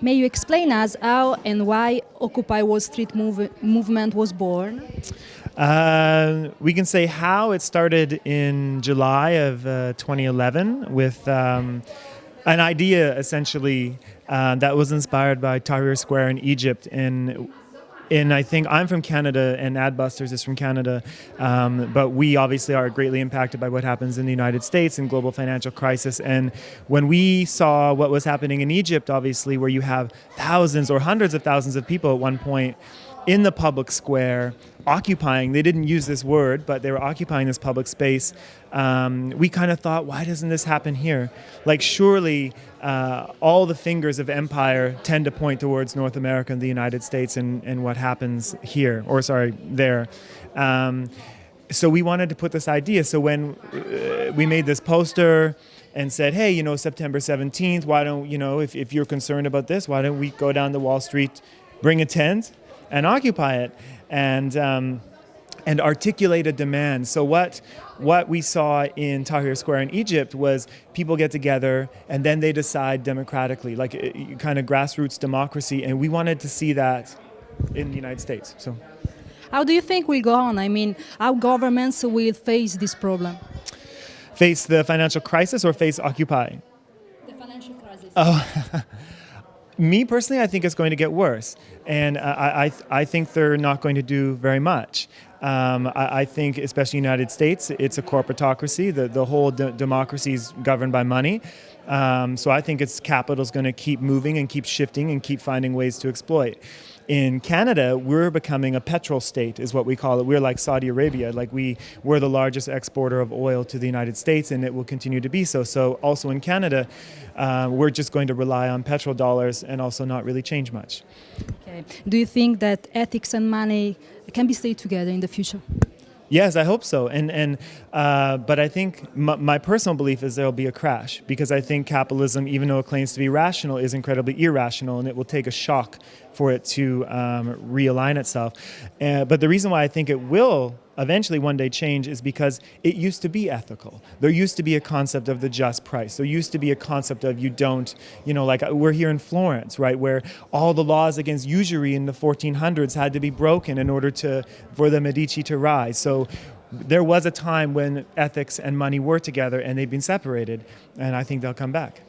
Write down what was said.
May you explain us how and why Occupy Wall Street movement was born? We can say how it started in July of 2011 with an idea essentially that was inspired by Tahrir Square in Egypt. And I think I'm from Canada and Adbusters is from Canada, but we obviously are greatly impacted by what happens in the United States and global financial crisis. And when we saw what was happening in Egypt, obviously, where you have thousands or hundreds of thousands of people at one point in the public square occupying, they didn't use this word, but they were occupying this public space, we kind of thought, why doesn't this happen here? Like, surely all the fingers of empire tend to point towards North America and the United States and what happens here, or sorry, there. So we wanted to put this idea. So when we made this poster and said, hey, September 17th, why don't, if you're concerned about this, why don't we go down to Wall Street, bring a tent, and occupy it, and articulate a demand. So what we saw in Tahrir Square in Egypt was people get together and then they decide democratically, like kind of grassroots democracy, and we wanted to see that in the United States. So, how do you think we'll go on? I mean, how governments will face this problem? Face the financial crisis or face Occupy? The financial crisis. Oh. Me personally, I think it's going to get worse, and I think they're not going to do very much. I think, especially in the United States, it's a corporatocracy. The whole democracy is governed by money. So I think capital is going to keep moving and keep shifting and keep finding ways to exploit. In Canada, we're becoming a petrol state, is what we call it. We're like Saudi Arabia. Like we're the largest exporter of oil to the United States, and it will continue to be so. So also in Canada, we're just going to rely on petrol dollars and also not really change much. Okay. Do you think that ethics and money can be stayed together in the future? Yes, I hope so. But I think my personal belief is there will be a crash, because I think capitalism, even though it claims to be rational, is incredibly irrational, and it will take a shock for it to realign itself. But the reason why I think it will eventually one day change is because it used to be ethical. There used to be a concept of the just price. There used to be a concept of you don't, like we're here in Florence, right, where all the laws against usury in the 1400s had to be broken in order for the Medici to rise. So there was a time when ethics and money were together and they've been separated, and I think they'll come back.